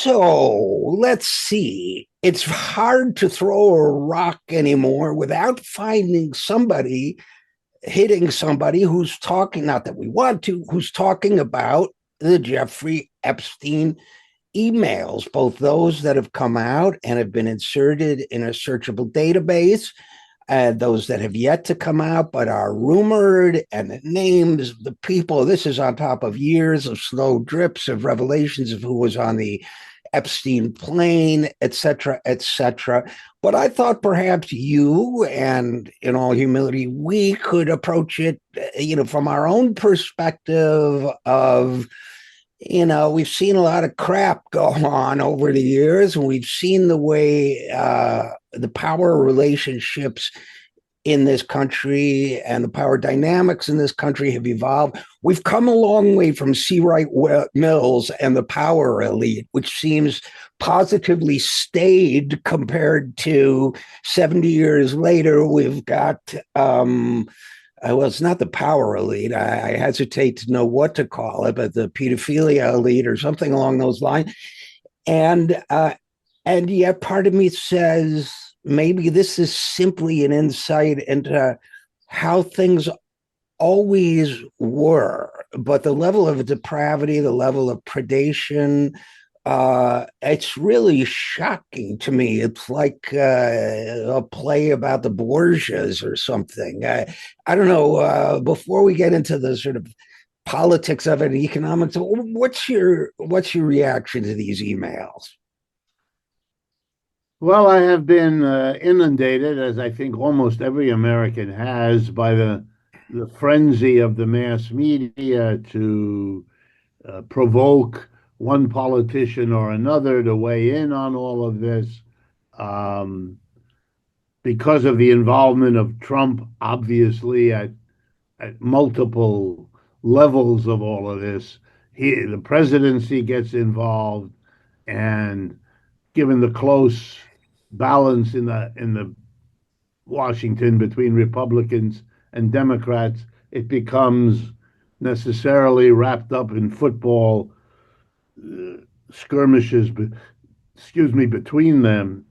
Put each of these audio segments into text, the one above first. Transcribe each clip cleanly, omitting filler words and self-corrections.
So let's see. It's hard to throw a rock anymore without finding somebody, hitting somebody who's talking, not that we want to, who's talking about the Jeffrey Epstein emails, both those that have come out and have been inserted in a searchable database, and those that have yet to come out but are rumored, and the names of the people. This is on top of years of slow drips of revelations of who was on the Epstein plane, et cetera, et cetera. But I thought perhaps you and, in all humility, we could approach it, from our own perspective of, we've seen a lot of crap go on over the years, and we've seen the way the power relationships in this country and the power dynamics in this country have evolved. We've come a long way from C. Wright Mills and the power elite, which seems positively staid compared to 70 years later. We've got, well, it's not the power elite. I hesitate to know what to call it, but the pedophilia elite or something along those lines. And yet part of me says, maybe this is simply an insight into how things always were, but the level of depravity, the level of predation, it's really shocking to me. It's like a play about the Borgias or something. I don't know. Before we get into the sort of politics of it, economics, what's your reaction to these emails? Well, I have been inundated, as I think almost every American has, by the frenzy of the mass media to provoke one politician or another to weigh in on all of this. Um, because of the involvement of Trump, obviously, at multiple levels of all of this, the presidency gets involved, and given the close balance in the Washington between Republicans and Democrats, it becomes necessarily wrapped up in football skirmishes, between them.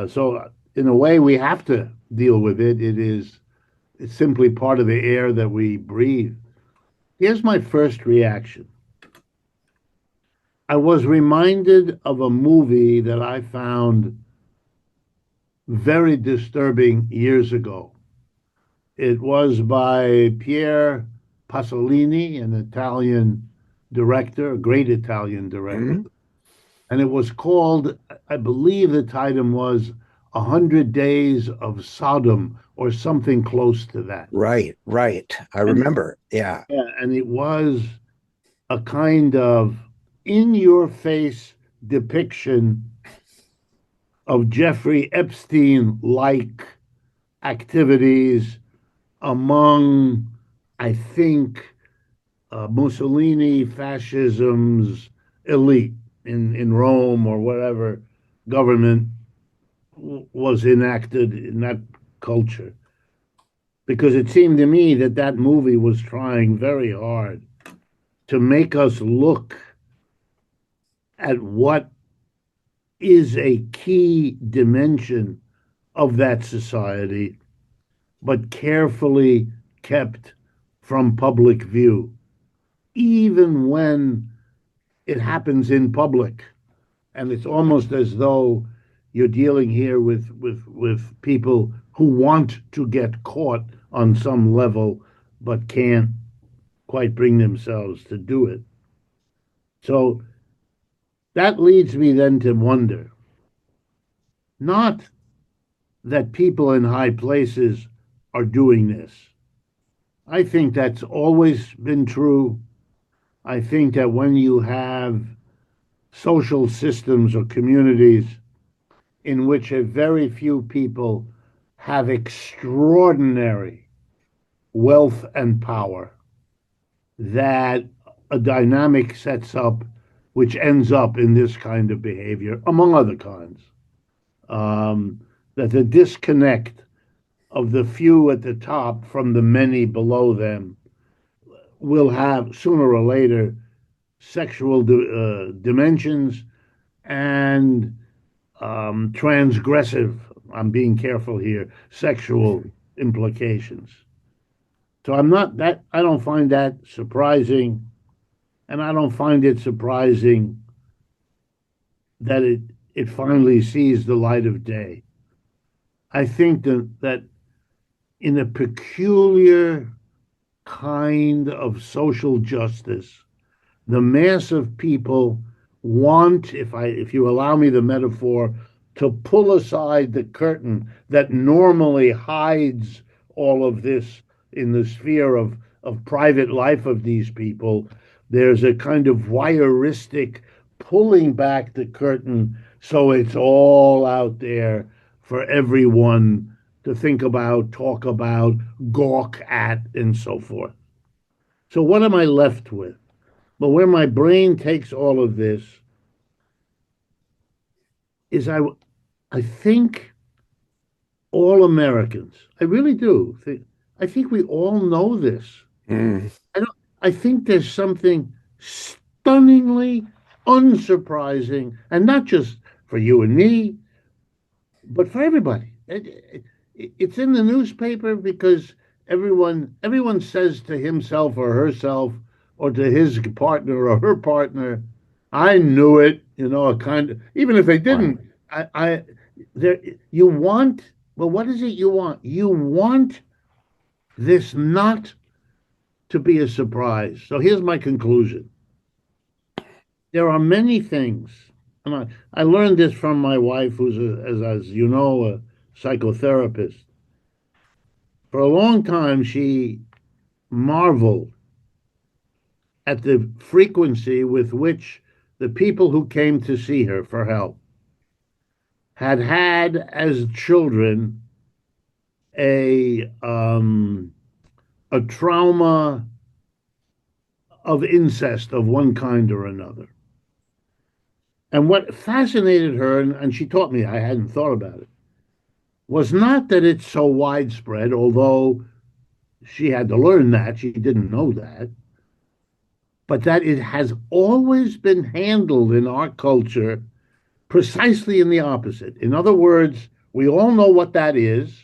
So in a way, we have to deal with it. It's simply part of the air that we breathe. Here's my first reaction. I was reminded of a movie that I found very disturbing years ago. It was by Pier Pasolini, an Italian director, a great Italian director. Mm-hmm. And it was called, I believe the title was 100 Days of Sodom or something close to that. Right, right. I And remember. Yeah. yeah, and it was a kind of in your face depiction of Jeffrey Epstein like activities among, I think, Mussolini fascism's elite in Rome or whatever government was enacted in that culture. Because it seemed to me that that movie was trying very hard to make us look at what is a key dimension of that society, but carefully kept from public view, even when it happens in public. And it's almost as though you're dealing here with people who want to get caught on some level, but can't quite bring themselves to do it. So that leads me then to wonder not that people in high places are doing this. I think that's always been true. I think that when you have social systems or communities in which a very few people have extraordinary wealth and power, that a dynamic sets up which ends up in this kind of behavior, among other kinds. That the disconnect of the few at the top from the many below them will have sooner or later sexual dimensions and transgressive, I'm being careful here, sexual implications. So I don't find that surprising, and I don't find it surprising that it finally sees the light of day. I think that in a peculiar kind of social justice, the mass of people want, if you allow me the metaphor, to pull aside the curtain that normally hides all of this in the sphere of private life of these people. There's a kind of voyeuristic pulling back the curtain so it's all out there for everyone to think about, talk about, gawk at, and so forth. So, what am I left with? But where my brain takes all of this is I think all Americans, I really do think, I think we all know this. Mm. I don't, I think there's something stunningly unsurprising, and not just for you and me, but for everybody. It's in the newspaper because everyone says to himself or herself or to his partner or her partner, "I knew it." A kind of, even if they Right. didn't. I there you want. Well, what is it you want? You want this not to be a surprise. So here's my conclusion. There are many things, and I learned this from my wife, who's as you know, a psychotherapist. For a long time, she marveled at the frequency with which the people who came to see her for help had as children a trauma of incest of one kind or another. And what fascinated her, and she taught me, I hadn't thought about it, was not that it's so widespread, although she had to learn that, she didn't know that, but that it has always been handled in our culture precisely in the opposite. In other words, we all know what that is,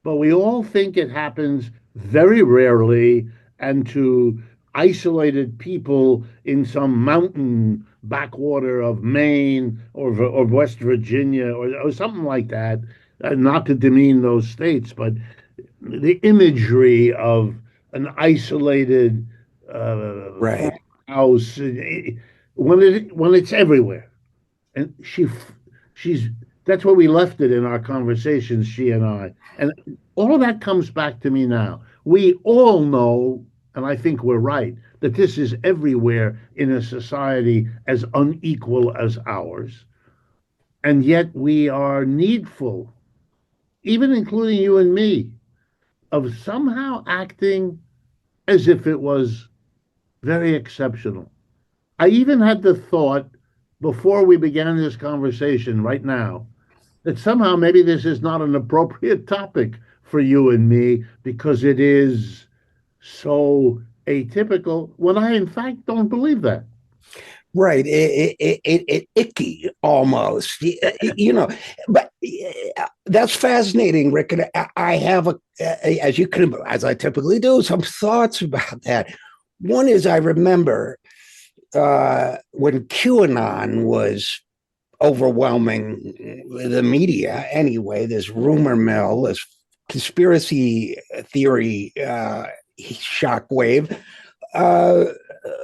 but we all think it happens very rarely and to isolated people in some mountain backwater of Maine or West Virginia or something like that. Not to demean those states, but the imagery of an isolated Right. farmhouse when it's everywhere. And she's that's where we left it in our conversations, she and I. And all of that comes back to me now. We all know, and I think we're right, that this is everywhere in a society as unequal as ours. And yet we are needful, even including you and me, of somehow acting as if it was very exceptional. I even had the thought before we began this conversation right now that somehow maybe this is not an appropriate topic for you and me because it is so atypical when I, in fact, don't believe that. Right. It icky almost, but that's fascinating, Rick. And I have as I typically do, some thoughts about that. One is I remember when QAnon was overwhelming the media anyway, this rumor mill, this conspiracy theory shockwave. Uh,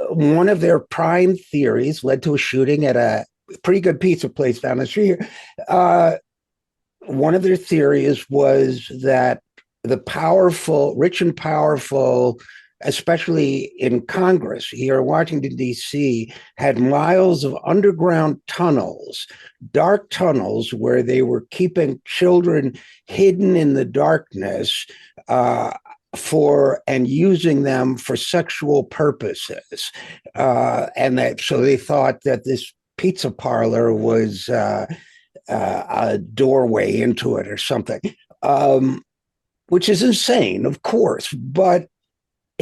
One of their prime theories led to a shooting at a pretty good pizza place down the street here. One of their theories was that the powerful, rich and powerful, especially in Congress here in Washington, D.C., had miles of underground tunnels, dark tunnels, where they were keeping children hidden in the darkness and using them for sexual purposes. And that so they thought that this pizza parlor was a doorway into it or something, which is insane, of course, but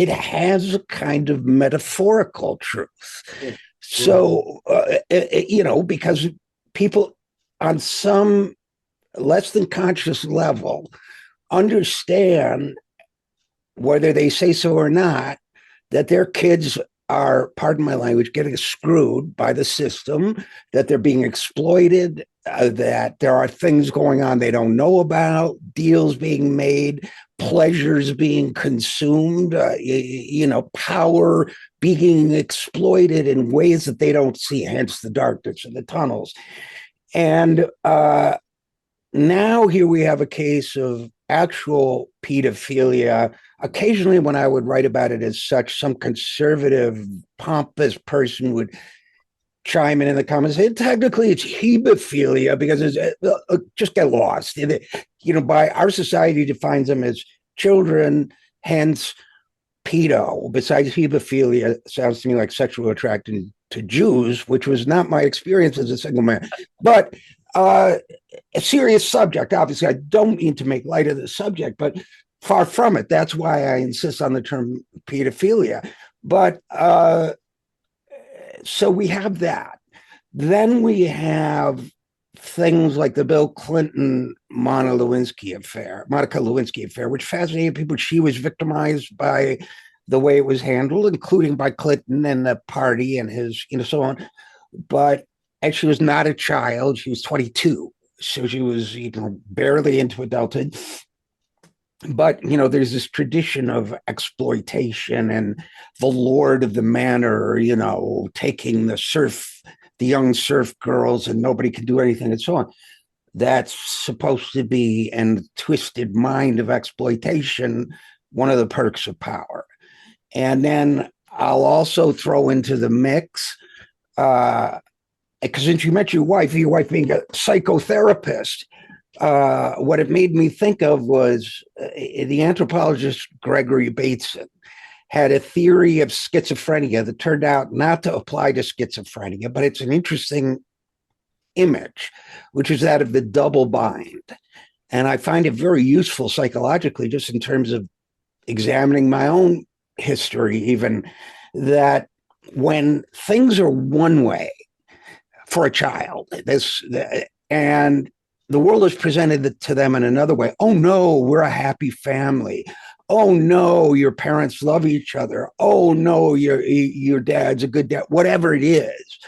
it has a kind of metaphorical truth. Sure. Sure. So, because people on some less than conscious level understand, whether they say so or not, that their kids are, pardon my language, getting screwed by the system, that they're being exploited, that there are things going on they don't know about, deals being made, pleasures being consumed, power being exploited in ways that they don't see, hence the darkness of the tunnels. And now here we have a case of actual pedophilia. Occasionally, when I would write about it as such, some conservative, pompous person would chime in the comments and say, technically it's hebephilia because just get lost. By our society defines them as children, hence pedo. Besides hebephilia, sounds to me like sexual attraction to Jews, which was not my experience as a single man. But a serious subject. Obviously, I don't mean to make light of the subject, but far from it. That's why I insist on the term pedophilia. But so we have that. Then we have things like the Bill Clinton Monica Lewinsky affair, which fascinated people. She was victimized by the way it was handled, including by Clinton and the party and his, so on. But and she was not a child; she was 22, so she was, barely into adulthood. But there's this tradition of exploitation and the lord of the manor, taking the young serf girls, and nobody can do anything, and so on. That's supposed to be, and twisted mind of exploitation, one of the perks of power. And then I'll also throw into the mix, because since you met your wife being a psychotherapist, what it made me think of was the anthropologist Gregory Bateson had a theory of schizophrenia that turned out not to apply to schizophrenia, but it's an interesting image, which is that of the double bind. And I find it very useful psychologically, just in terms of examining my own history, even, that when things are one way for a child, and the world is presented to them in another way. Oh no, we're a happy family. Oh no, your parents love each other. Oh no, your dad's a good dad. Whatever it is,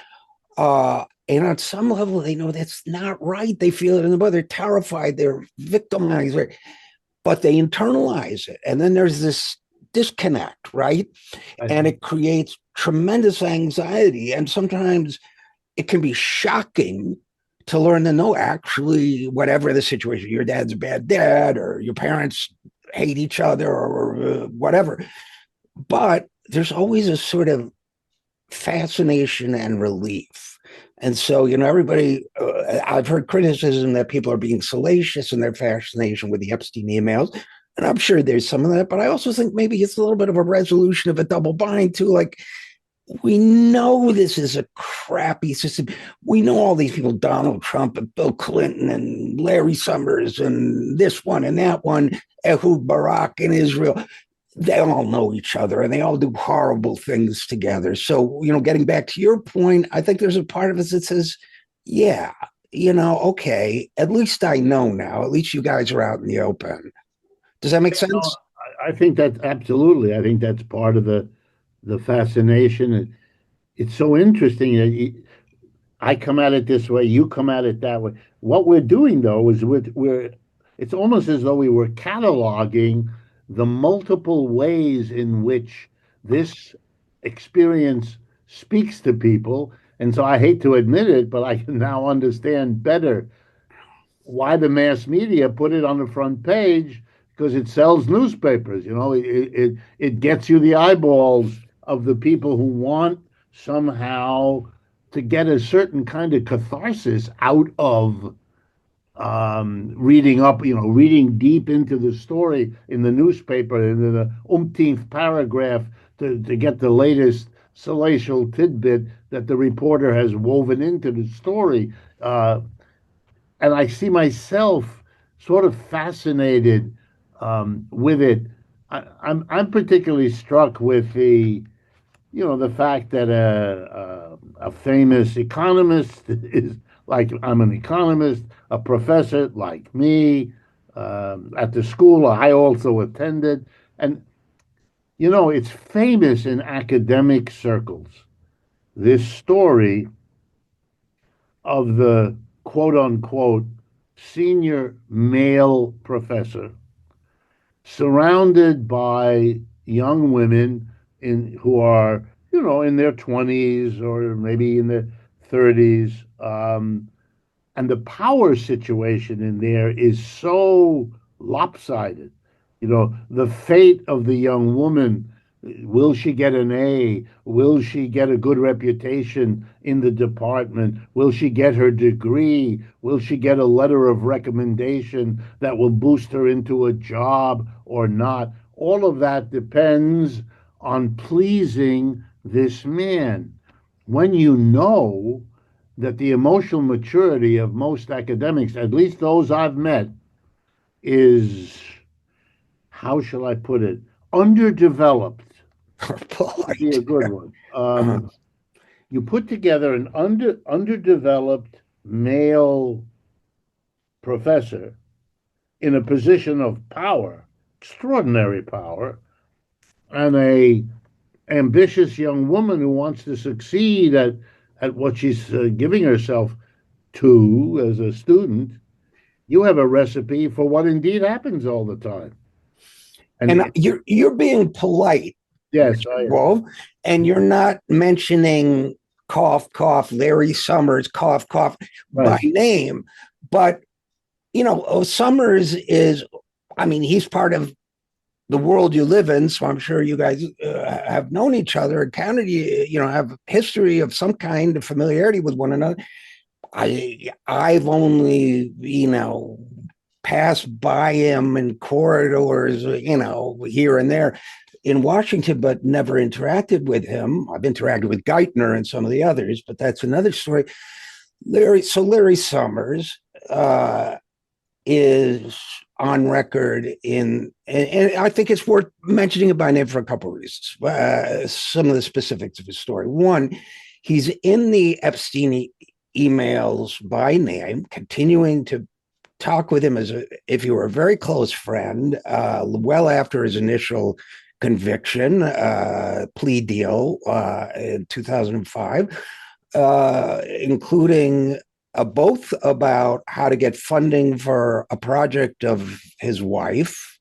and on some level, they know that's not right. They feel it in the body. They're terrified. They're victimized, right? But they internalize it, and then there's this disconnect, right? And it creates tremendous anxiety, and sometimes it can be shocking to learn to know, actually, whatever the situation, your dad's a bad dad, or your parents hate each other, or whatever. But there's always a sort of fascination and relief. And so, everybody, I've heard criticism that people are being salacious in their fascination with the Epstein emails. And I'm sure there's some of that, but I also think maybe it's a little bit of a resolution of a double bind too. Like, we know this is a crappy system. We know all these people, Donald Trump and Bill Clinton and Larry Summers and this one and that one, Ehud Barak in Israel. They all know each other and they all do horrible things together. So, getting back to your point, I think there's a part of us that says, yeah, okay, at least I know now. At least you guys are out in the open. Does that make sense? I think that absolutely. I think that's part of the fascination. And it's so interesting that I come at it this way, you come at it that way. What we're doing though is it's almost as though we were cataloging the multiple ways in which this experience speaks to people. And so I hate to admit it, but I can now understand better why the mass media put it on the front page, because it sells newspapers. It gets you the eyeballs of the people who want somehow to get a certain kind of catharsis out of reading up, reading deep into the story in the newspaper, in the umpteenth paragraph, to get the latest salacious tidbit that the reporter has woven into the story. And I see myself sort of fascinated with it. I'm particularly struck with the fact that a famous economist is like I'm an economist, a professor like me at the school I also attended, and it's famous in academic circles. This story of the quote unquote senior male professor surrounded by young women who are, in their 20s or maybe in their 30s. And the power situation in there is so lopsided. The fate of the young woman, will she get an A? Will she get a good reputation in the department? Will she get her degree? Will she get a letter of recommendation that will boost her into a job or not? All of that depends on pleasing this man. When you know that the emotional maturity of most academics, at least those I've met, is, how shall I put it, underdeveloped. Would be Polite. a good one. Uh, You put together an underdeveloped male professor in a position of power, extraordinary power, and a ambitious young woman who wants to succeed at what she's giving herself to as a student. You have a recipe for what indeed happens all the time. and And you're being polite, yes, Mr. I am. Wolf, and you're not mentioning cough cough Larry Summers cough cough by Right. name, but Summers is, I mean, he's part of the world you live in, so I'm sure you guys have known each other, encountered have history of some kind of familiarity with one another. I've only passed by him in corridors, here and there in Washington, but never interacted with him. I've interacted with Geithner and some of the others, but that's another story. Larry Summers is on record and I think it's worth mentioning it by name for a couple of reasons. Some of the specifics of his story. One, he's in the Epstein emails by name, continuing to talk with him as if he were a very close friend, well after his initial conviction, plea deal in 2005, including both about how to get funding for a project of his wife,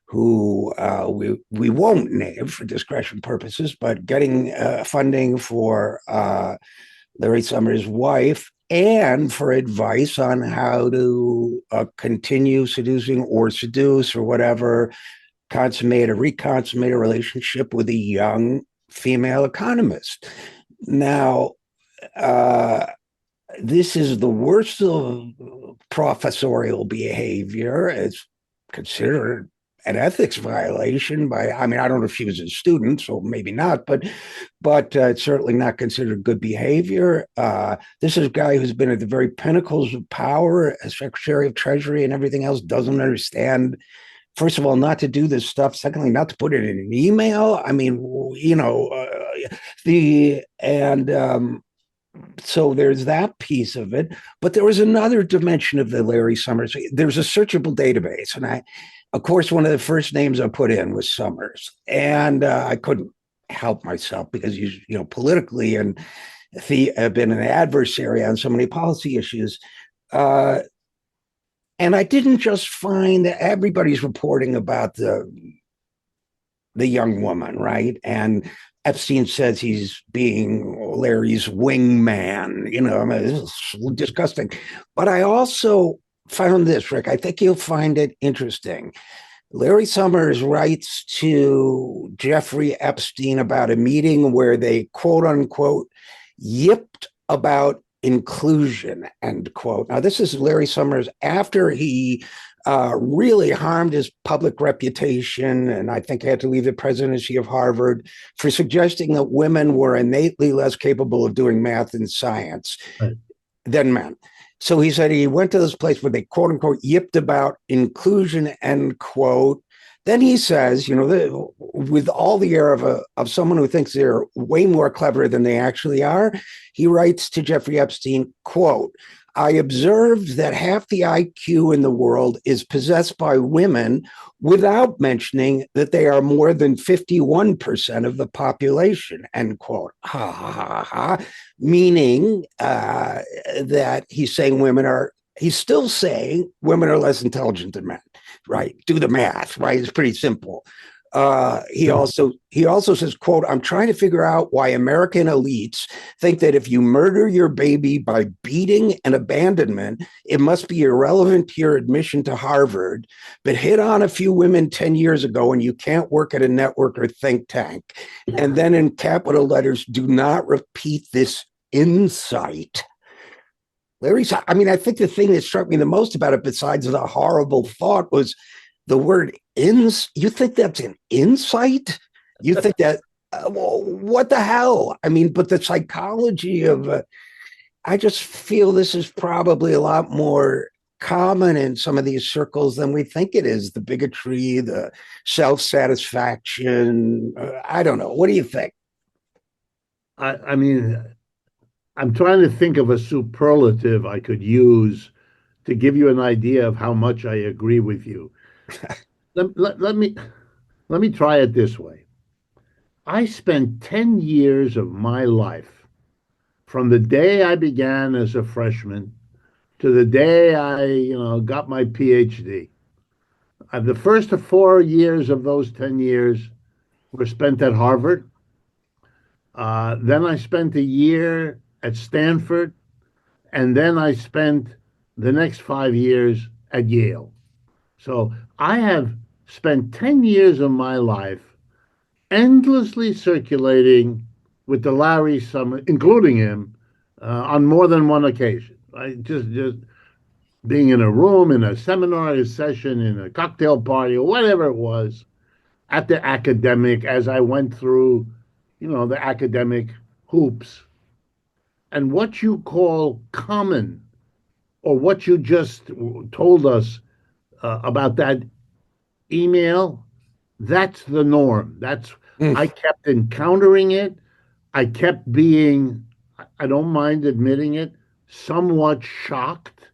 who we won't name for discretion purposes, but getting funding for Larry Summers' wife, and for advice on how to continue seducing or seduce or whatever, consummate or reconsummate a relationship with a young female economist. Now, this is the worst of professorial behavior. It's considered an ethics violation by, I mean, I don't know if she was a student, so maybe not, but it's certainly not considered good behavior. This is a guy who's been at the very pinnacles of power as Secretary of Treasury and everything else, doesn't understand, first of all, not to do this stuff. Secondly, not to put it in an email. I mean, so there's that piece of it. But there was another dimension of the Larry Summers. There's a searchable database. And of course, one of the first names I put in was Summers. And I couldn't help myself because he's, politically and have been an adversary on so many policy issues. And I didn't just find that everybody's reporting about the young woman, right? And Epstein says he's being Larry's wingman. I mean, this is disgusting. But I also found this, Rick. I think you'll find it interesting. Larry Summers writes to Jeffrey Epstein about a meeting where they, quote unquote, yipped about inclusion, end quote. Now, this is Larry Summers after he really harmed his public reputation, and I think he had to leave the presidency of Harvard for suggesting that women were innately less capable of doing math and science than men. So he said he went to this place where they, quote unquote, yipped about inclusion, end quote. Then he says, with all the air of someone who thinks they're way more clever than they actually are, he writes to Jeffrey Epstein, quote, I observed that half the IQ in the world is possessed by women without mentioning that they are more than 51% of the population, end quote. Ha, ha, ha, ha. Meaning that he's still saying women are less intelligent than men, right? Do the math, right? It's pretty simple. He also says, quote, I'm trying to figure out why American elites think that if you murder your baby by beating and abandonment, it must be irrelevant to your admission to Harvard, but hit on a few women 10 years ago and you can't work at a network or think tank. And then in capital letters, do not repeat this insight. Larry, I mean, I think the thing that struck me the most about it, besides the horrible thought, was the word you think that's an insight? You think that, well, what the hell? I mean, but the psychology of, I just feel this is probably a lot more common in some of these circles than we think it is. The bigotry, the self satisfaction. I don't know. What do you think? I mean, I'm trying to think of a superlative I could use to give you an idea of how much I agree with you. Let me try it this way. I spent 10 years of my life from the day I began as a freshman to the day I, got my PhD. The first 4 years of those 10 years were spent at Harvard. Then I spent a year at Stanford, and then I spent the next 5 years at Yale. So I have spent 10 years of my life endlessly circulating with the Larry Summers, including him, on more than one occasion. Right? Just being in a room, in a seminar, a session, in a cocktail party, or whatever it was, at the academic as I went through, the academic hoops. And what you call common, or what you just told us about that email, that's the norm. I kept encountering it. I kept being, I don't mind admitting it, somewhat shocked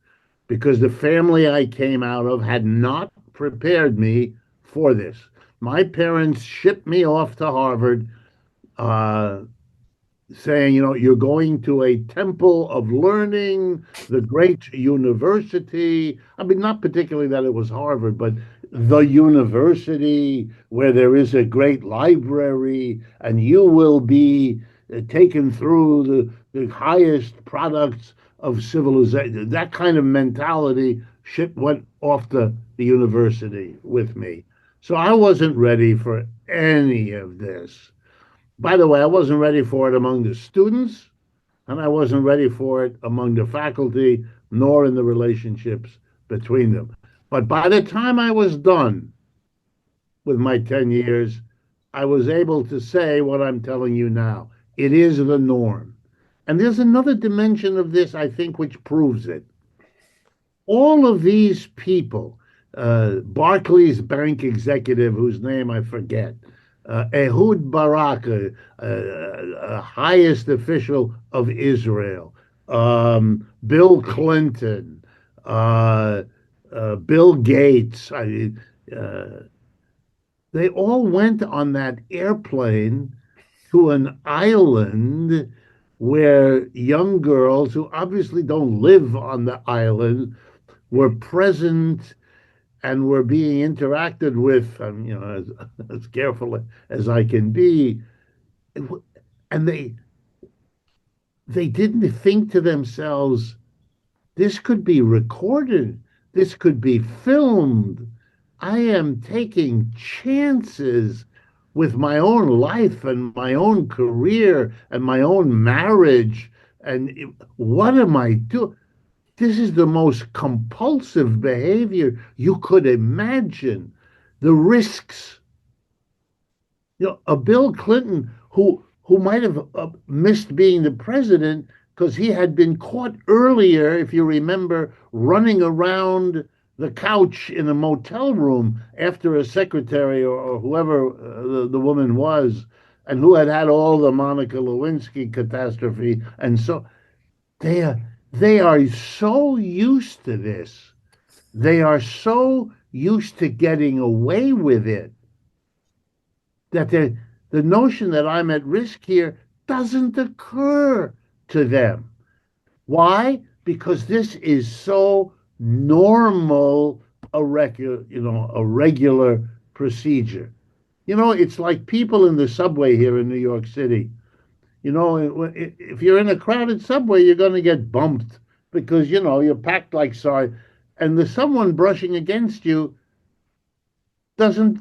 because the family I came out of had not prepared me for this. My parents shipped me off to Harvard, uh, saying, you're going to a temple of learning, the great university. I mean, not particularly that it was Harvard, but the university where there is a great library, and you will be taken through the highest products of civilization. That kind of mentality shit went off the university with me. So I wasn't ready for any of this. By the way, I wasn't ready for it among the students, and I wasn't ready for it among the faculty, nor in the relationships between them. But by the time I was done with my 10 years, I was able to say what I'm telling you now. It is the norm. And there's another dimension of this, I think, which proves it. All of these people, Barclays bank executive, whose name I forget, Ehud Barak, highest official of Israel, Bill Clinton, Bill Gates. They all went on that airplane to an island where young girls who obviously don't live on the island were present and were being interacted with, as careful as I can be. And they didn't think to themselves, this could be recorded, this could be filmed. I am taking chances with my own life and my own career and my own marriage. And what am I doing? This is the most compulsive behavior you could imagine. The risks. A Bill Clinton who might have missed being the president because he had been caught earlier, if you remember, running around the couch in a motel room after a secretary or whoever the woman was, and who had all the Monica Lewinsky catastrophe. And so they are, they are so used to this. They are so used to getting away with it that the notion that I'm at risk here doesn't occur to them. Why? Because this is so normal, a regular procedure. It's like people in the subway here in New York City. If you're in a crowded subway, you're going to get bumped because you're packed like sorry, and there's someone brushing against you. Doesn't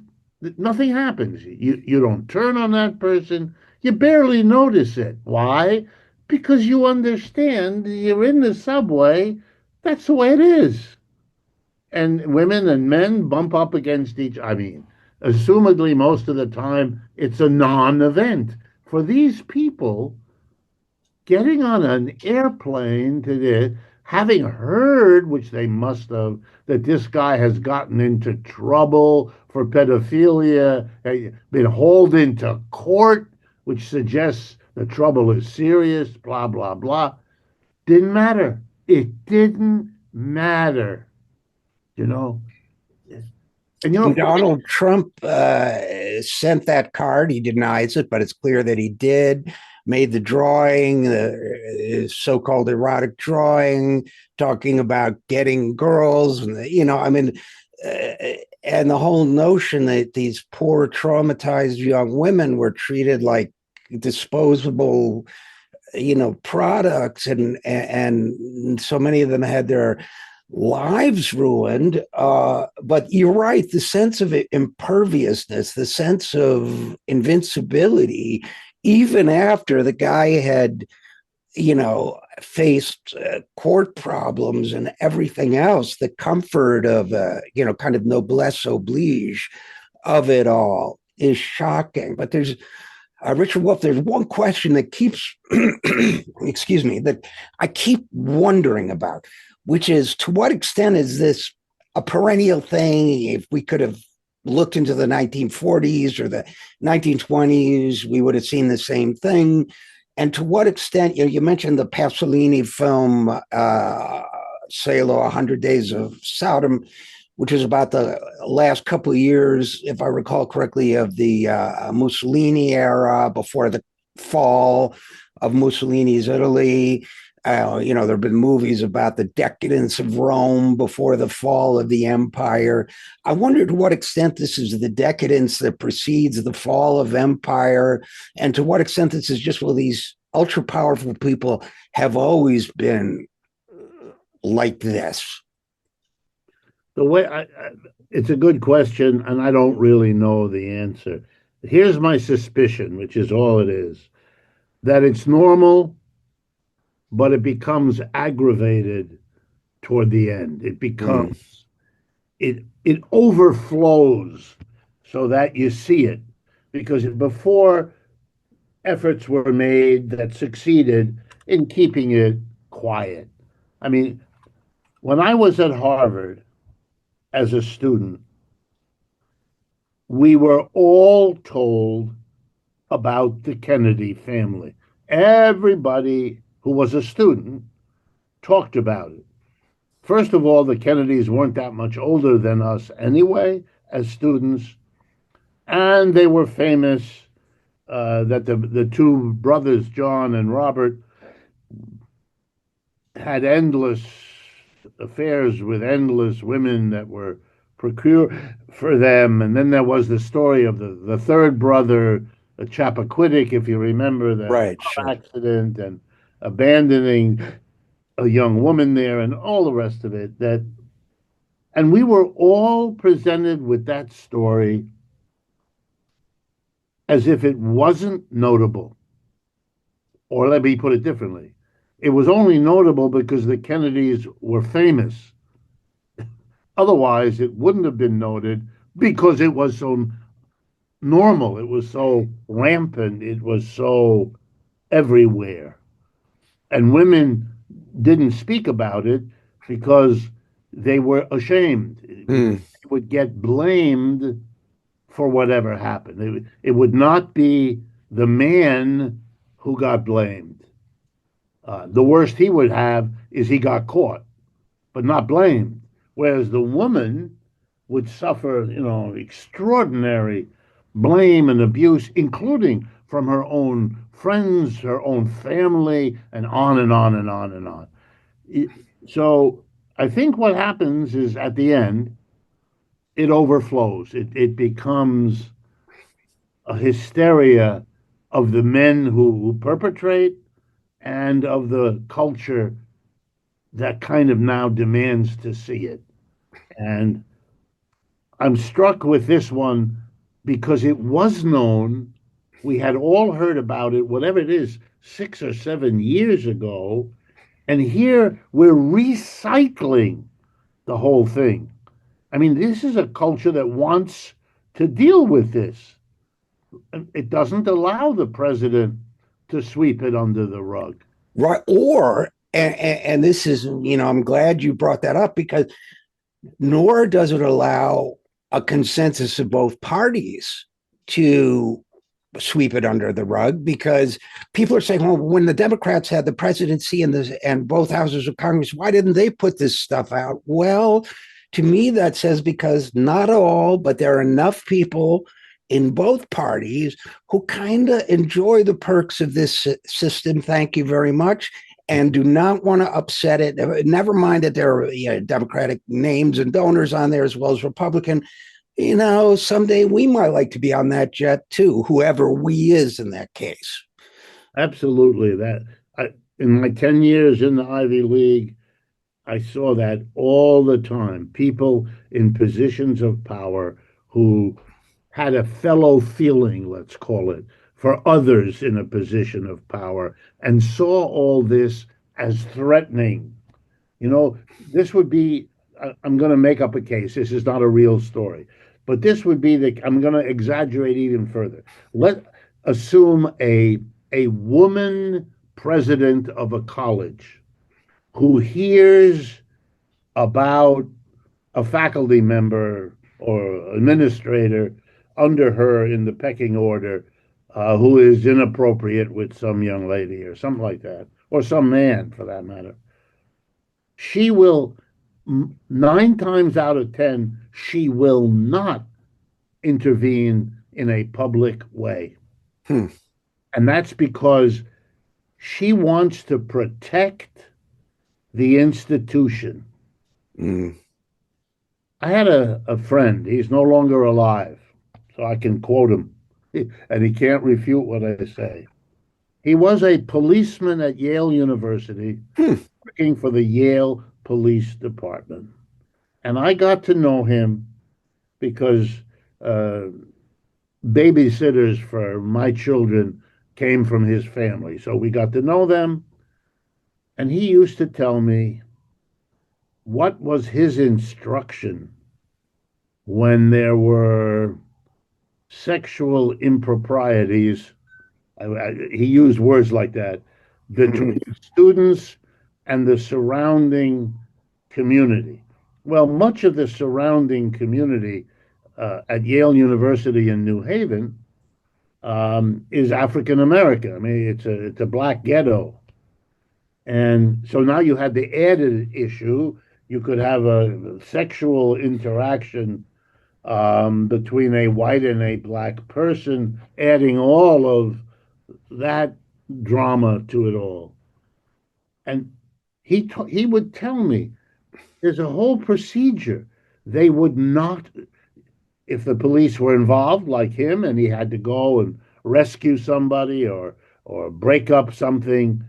Nothing happens. You don't turn on that person. You barely notice it. Why? Because you understand you're in the subway. That's the way it is. And women and men bump up against each. I mean, assumedly, most of the time, it's a non-event. For these people, getting on an airplane to having heard, which they must have, that this guy has gotten into trouble for pedophilia, been hauled into court, which suggests the trouble is serious, blah, blah, blah. Didn't matter. It didn't matter, you know. And Donald Trump sent that card. He denies it, but it's clear that he did. Made the drawing, the so-called erotic drawing, talking about getting girls, and and the whole notion that these poor, traumatized young women were treated like disposable, products, and so many of them had their lives ruined. But you're right, the sense of imperviousness, the sense of invincibility, even after the guy had, faced court problems and everything else, the comfort of, kind of noblesse oblige of it all is shocking. But there's, Richard Wolff, there's one question that keeps, excuse me, that I keep wondering about, which is, to what extent is this a perennial thing? If we could have looked into the 1940s or the 1920s, we would have seen the same thing. And to what extent, you mentioned the Pasolini film, Salo, 100 Days of Sodom, which is about the last couple of years, if I recall correctly, of the Mussolini era, before the fall of Mussolini's Italy. There have been movies about the decadence of Rome before the fall of the empire. I wonder to what extent this is the decadence that precedes the fall of empire, and to what extent this is just, well, these ultra powerful people have always been like this. The way it's a good question, and I don't really know the answer. Here's my suspicion, which is all it is, that it's normal, but it becomes aggravated toward the end. It becomes it overflows so that you see it. Because before, efforts were made that succeeded in keeping it quiet. I mean, when I was at Harvard as a student, we were all told about the Kennedy family. Everybody who was a student talked about it. First of all, the Kennedys weren't that much older than us anyway, as students, and they were famous that the two brothers, John and Robert, had endless affairs with endless women that were procured for them. And then there was the story of the third brother, Chappaquiddick, if you remember that Right, sure. accident, and abandoning a young woman there and all the rest of it. And we were all presented with that story as if it wasn't notable. Or let me put it differently. It was only notable because the Kennedys were famous. Otherwise, it wouldn't have been noted because it was so normal. It was so rampant. It was so everywhere. And women didn't speak about it because they were ashamed because Mm. they would get blamed for whatever happened. It would not be the man who got blamed. The worst he would have is he got caught, but not blamed. Whereas the woman would suffer, extraordinary blame and abuse, including from her own friends, her own family, and on and on and on and on. So I think what happens is at the end, it overflows. It becomes a hysteria of the men who perpetrate and of the culture that kind of now demands to see it. And I'm struck with this one because it was known. We had all heard about it, whatever it is, 6 or 7 years ago. And here we're recycling the whole thing. I mean, this is a culture that wants to deal with this. It doesn't allow the president to sweep it under the rug. Right. Or, and this is, I'm glad you brought that up because nor does it allow a consensus of both parties to sweep it under the rug because people are saying, well, when the Democrats had the presidency and both houses of Congress, why didn't they put this stuff out? Well, to me, that says because not all, but there are enough people in both parties who kind of enjoy the perks of this system. Thank you very much. And do not want to upset it. Never mind that there are Democratic names and donors on there as well as Republican. Someday we might like to be on that jet too, whoever we is in that case. Absolutely. In my 10 years in the Ivy League, I saw that all the time. People in positions of power who had a fellow feeling, let's call it, for others in a position of power and saw all this as threatening. This would be, I'm going to make up a case. This is not a real story, but this would be I'm going to exaggerate even further. Let assume a woman president of a college who hears about a faculty member or administrator under her in the pecking order who is inappropriate with some young lady or something like that, or some man for that matter. She will, 9 times out of 10, she will not intervene in a public way. Hmm. And that's because she wants to protect the institution. Mm. I had a friend, he's no longer alive, so I can quote him, and he can't refute what I say. He was a policeman at Yale University, Hmm. working for the Yale Police Department. And I got to know him because uh, babysitters for my children came from his family. So we got to know them. And he used to tell me what was his instruction when there were sexual improprieties. He used words like that between students and the surrounding community. Well, much of the surrounding community at Yale University in New Haven is African American. I mean, it's a black ghetto, and so now you had the added issue. You could have a sexual interaction between a white and a black person, adding all of that drama to it all. And he would tell me there's a whole procedure. They would not, if the police were involved, like him, and he had to go and rescue somebody or break up something,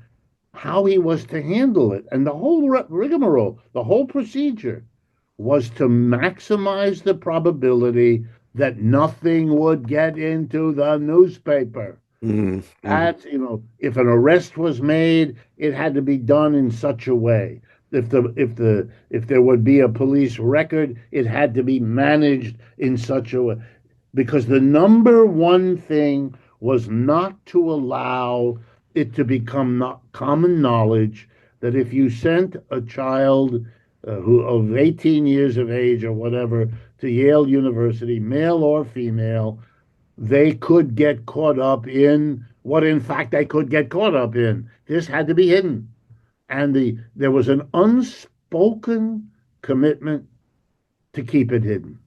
how he was to handle it, and the whole rigmarole, the whole procedure was to maximize the probability that nothing would get into the newspaper. Mm. Mm. If an arrest was made, it had to be done in such a way. If there would be a police record, it had to be managed in such a way. Because the number one thing was not to allow it to become not common knowledge that if you sent a child who of 18 years of age or whatever to Yale University, male or female, they could get caught up in what, in fact, they could get caught up in. This had to be hidden, and there was an unspoken commitment to keep it hidden.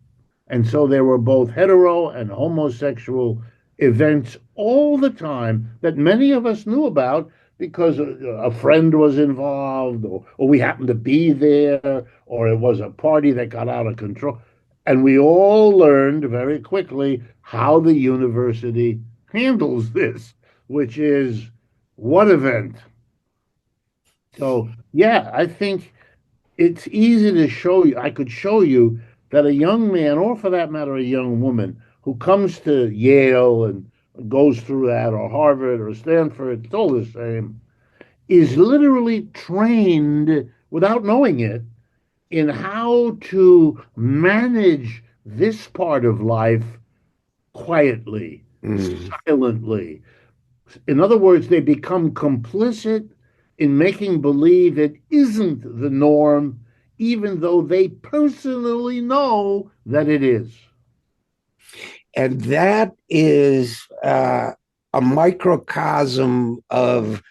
And so there were both hetero and homosexual events all the time that many of us knew about because a friend was involved, or we happened to be there, or it was a party that got out of control. And we all learned very quickly how the university handles this, which is what event. So, yeah, I think it's easy to show you. I could show you that a young man, or for that matter, a young woman who comes to Yale and goes through that, or Harvard or Stanford, it's all the same, is literally trained without knowing it in how to manage this part of life quietly, silently. In other words, they become complicit in making believe it isn't the norm, even though they personally know that it is. And that is a microcosm of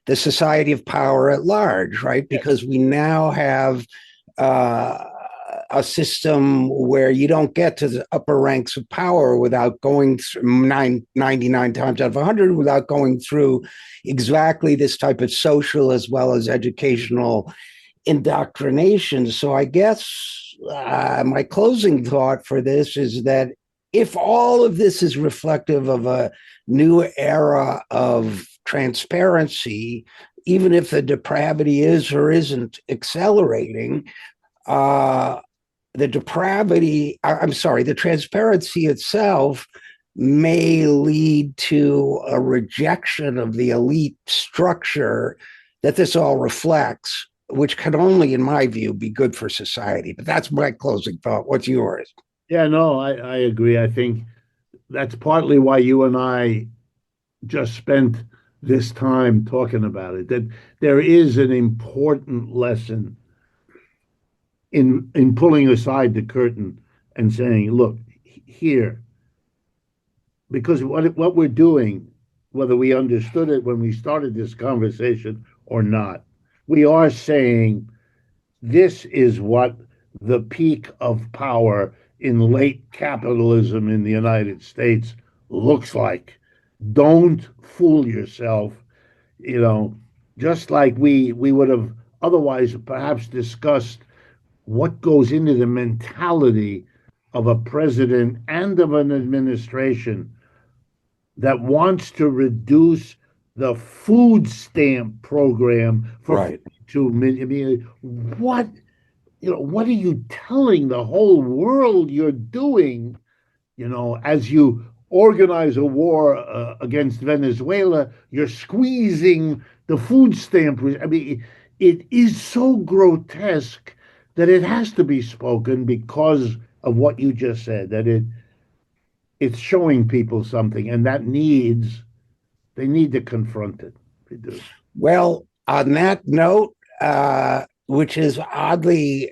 the society of power at large, right? Because we now have a system where you don't get to the upper ranks of power without going through 99 times out of 100 without going through exactly this type of social as well as educational indoctrination. So I guess my closing thought for this is that if all of this is reflective of a new era of transparency, even if the depravity is or isn't accelerating, the transparency itself may lead to a rejection of the elite structure that this all reflects, which can only, in my view, be good for society. But that's my closing thought. What's yours? Yeah, no, I agree. I think that's partly why you and I just spent this time talking about it, that there is an important lesson in pulling aside the curtain and saying, look, here, because what we're doing, whether we understood it when we started this conversation or not, we are saying this is what the peak of power in late capitalism in the United States looks like. Don't fool yourself. You know, just like we would have otherwise perhaps discussed what goes into the mentality of a president and of an administration that wants to reduce the food stamp program for Right. 42 million. I mean, what what are you telling the whole world you're doing? As you organize a war against Venezuela, you're squeezing the food stamp. I mean, it is so grotesque that it has to be spoken because of what you just said, that it's showing people something, and they need to confront it. They do. Well, on that note, which is oddly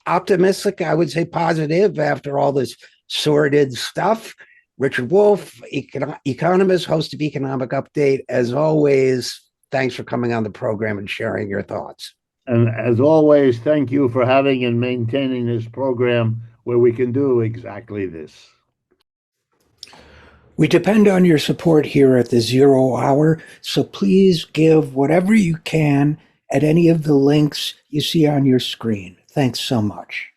optimistic, I would say positive after all this sordid stuff. Richard Wolff, economist, host of Economic Update. As always, thanks for coming on the program and sharing your thoughts. And as always, thank you for having and maintaining this program where we can do exactly this. We depend on your support here at the 0 Hour, so please give whatever you can at any of the links you see on your screen. Thanks so much.